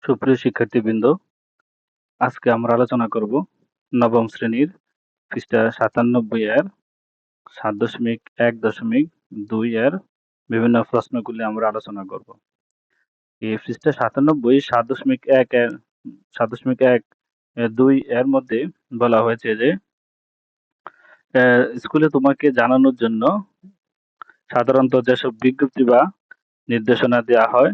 সুপ্রিয় শিক্ষার্থীবৃন্দ, আজকে আমরা আলোচনা করব নবম শ্রেণীর পৃষ্ঠা 97 এর 7.1.2 এর বিভিন্ন প্রশ্নগুলি আমরা আলোচনা করব। এই পৃষ্ঠা 97 7.1 এর 7.1.2 এর মধ্যে বলা হয়েছে যে স্কুলে তোমাকে জানানোর জন্য সাধারণত যেসব বিজ্ঞপ্তি বা নির্দেশনা দেওয়া হয়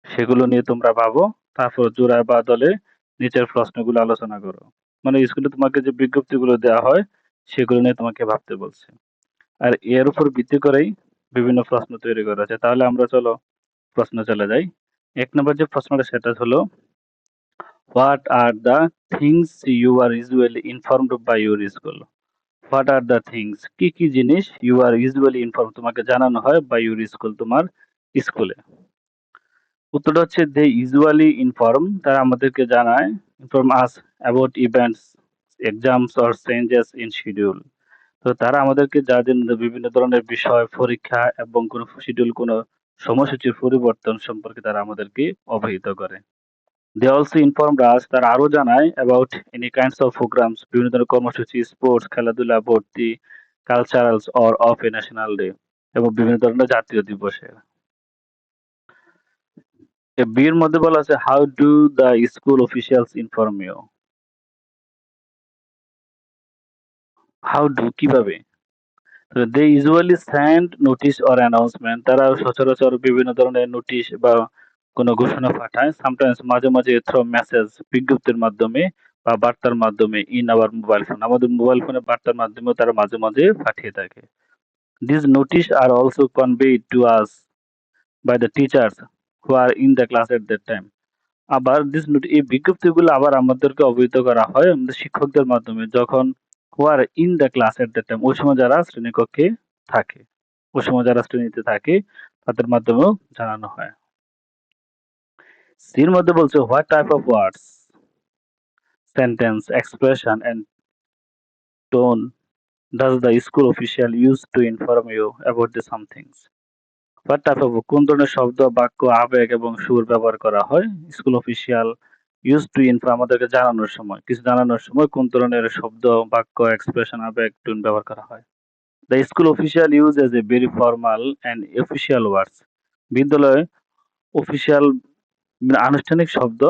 সেগুলো নিয়ে তোমরা ভাবো, তারপর জোড়া বা দলে নিচের প্রশ্নগুলো আলোচনা করো। মানে স্কুলে তোমাকে যে বিজ্ঞপ্তিগুলো দেওয়া হয় সেগুলো নিয়ে তোমাকে ভাবতে বলছে, আর এর উপর ভিত্তি করেই বিভিন্ন প্রশ্ন তৈরি করা আছে। তাহলে আমরা চলো প্রশ্ন চলে যাই। 1 নম্বর যে প্রশ্নটা সেটা হলো, what are the things you are usually informed by your school. What are the things, কি কি জিনিস ইউ আর ইউজুয়ালি ইনফর্ম তোমাকে জানানো হয় বাই ইউর স্কুল তোমার স্কুলে। উত্তরটা হচ্ছে দে ইউজুয়ালি ইনফর্ম, তারা আমাদেরকে জানায়, inform us about events, exams or changes in schedule. তো তারা আমাদেরকে বিভিন্ন ধরনের বিষয়, পরীক্ষা এবং কোনো শিডিউল, কোনো সময়সূচির পরিবর্তন সম্পর্কে তারা আমাদেরকে অবহিত করে। দে অলসো ইনফর্মড আস, তারা আরো জানায় about any kinds of programs, বিভিন্ন ধরনের কর্মসূচি, স্পোর্টস, খেলাধুলা, ভর্তি, culturals or of a national day, এবং বিভিন্ন ধরনের জাতীয় দিবসের। বিয়ের মধ্যে বলা আছে how do the school officials inform you. How do কিভাবে, they usually send notice or announcement, তারা সচরাচর বিভিন্ন ধরনের নোটিশ বা কোনো ঘোষণা পাঠায়। সামটাইমস মাঝে মাঝে থ্রু মেসেজ, বিজ্ঞপ্তির মাধ্যমে বা বার্তার মাধ্যমে, ইন আওয়ার মোবাইল ফোন, আমাদের মোবাইল ফোনে বার্তার মাধ্যমে তারা মাঝে মাঝে পাঠিয়ে থাকে। This notice are also conveyed to us by the teachers who are in the class at that time. আবার এই বিজ্ঞপ্তিগুলো আবার আমাদেরকে অবহিত করা হয় আমাদের শিক্ষকদের মাধ্যমে, যখন who are in the class at that time, ওই সময় যারা শ্রেণীকক্ষে থাকে, ওই সময় যারা শ্রেণীতে থাকে তাদের মাধ্যমেও জানানো হয়। সির মধ্যে বলছে what type of words, sentence, expression and tone does the school official use to inform you about the somethings. What type of, কোন ধরনের শব্দ, বাক্য, আবেগ এবং সুর ব্যবহার করা হয় school official use to inform, আমাদেরকে জানানোর সময়, কিছু জানানোর সময় কোন ধরনের শব্দ, বাক্য, এক্সপ্রেশন, আবেগ, টোন ব্যবহার করা হয়। The school official use as a very formal and official words, বিদ্যালয়ে অফিসিয়াল আনুষ্ঠানিক শব্দ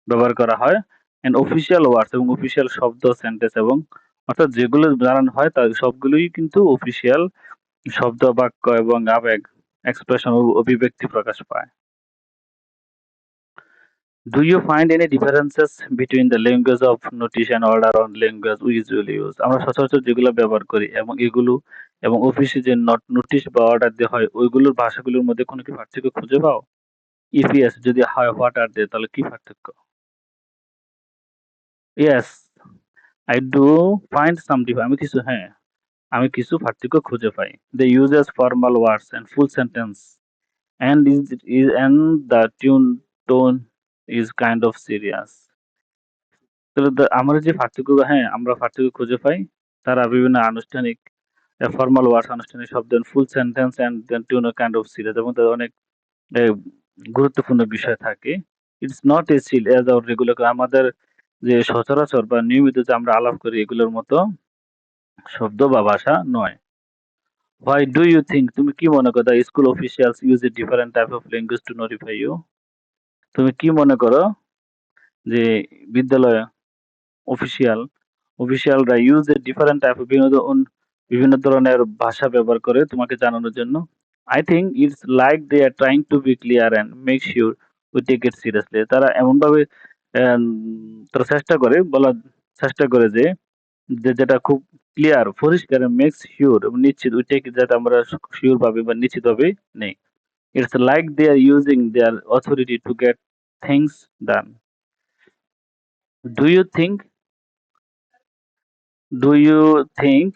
ব্যবহার করা হয়, অ্যান্ড অফিসিয়াল ওয়ার্ডস এবং অফিসিয়াল শব্দ, সেন্টেন্স, এবং অর্থাৎ যেগুলো জানানো হয় তার সবগুলোই কিন্তু অফিসিয়াল শব্দ, বাক্য এবং আবেগ, এক্সপ্রেশন, অভিব্যক্তি প্রকাশ পায়। Do you find any differences between the language of notice and order on language we usually use? আমরা সচরাচর যেগুলো ব্যবহার করি এবং এগুলো এবং অফিসে যে নোটিশ বা অর্ডার দেওয়া হয় ওইগুলোর ভাষাগুলোর মধ্যে কোনো কি পার্থক্য খুঁজে পাও? ইফ ইয়েস, যদি হয় হোয়াট আর দে, তাহলে কি পার্থক্য? Yes, I do find some difference, আমি কিছু পার্থক্য খুঁজে পাই। They uses formal words and full sentence and the tone is kind of serious. তাহলে আমরা যে পার্থক্য, আমরা পার্থক্য খুঁজে পাই, তারা বিভিন্ন আনুষ্ঠানিক ফর্মাল ওয়ার্ডস, আনুষ্ঠানিক শব্দ, full sentence and tune kind of serious, এবং তাদের অনেক এ, গুরুত্বপূর্ণ বিষয় থাকে। It's not a seal as our regular, আমাদের যে সচরাচর বা নিয়মিত যে আমরা আলাপ করি এগুলোর মতো শব্দ বা ভাষা নয়। হোয়াই ডু ইউ থিঙ্ক, তুমি কি মনে করো, the school officials use a different type of language to notify you. তুমি কি মনে করো যে বিদ্যালয়ে অফিসিয়াল অফিসিয়ালরা use a different type of, বিভিন্ন ধরনের ভাষা ব্যবহার করে তোমাকে জানানোর জন্য। I think it's like they are trying to be clear and make sure we take it seriously, তারা এমন ভাবে তারা চেষ্টা করে যে যেটা খুব ক্লিয়ার, পরিষ্কার, মেক্স শিওর এবং নিশ্চিত, উই টেক, যাতে আমরা শিওর ভাবে বা নিশ্চিত ভাবে নেই। It's like they are using their authority to get things done. Do you think do you think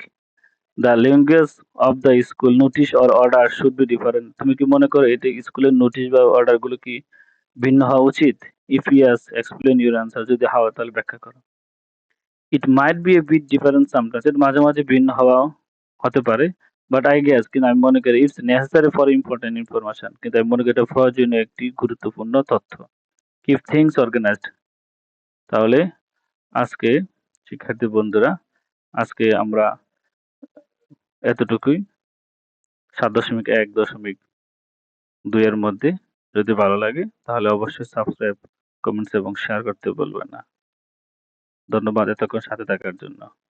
the language of the school notice or order should be different, তুমি কি মনে করো এতে স্কুলের নোটিশ বা অর্ডার গুলো কি ভিন্ন হওয়া উচিত? If yes, explain your answer, যদি হয় তাহলে ব্যাখ্যা করো। It might be a bit different sometimes, এটা মাঝে মাঝে ভিন্ন হওয়া হতে পারে। বাট আই গেস, কিন্তু আমি মনে করি it's necessary for important information, কিন্তু আমি মনে করি এটা প্রয়োজনীয় একটি গুরুত্বপূর্ণ তথ্য। Keep things organised. তাহলে আজকে শিক্ষার্থী বন্ধুরা, আজকে আমরা এতটুকুই। 7.1.2 এর মধ্যে। যদি ভালো লাগে তাহলে অবশ্যই সাবস্ক্রাইব, কমেন্টস এবং শেয়ার করতে ভুলবেন না। ধন্যবাদ এতক্ষণ সাথে থাকার জন্য।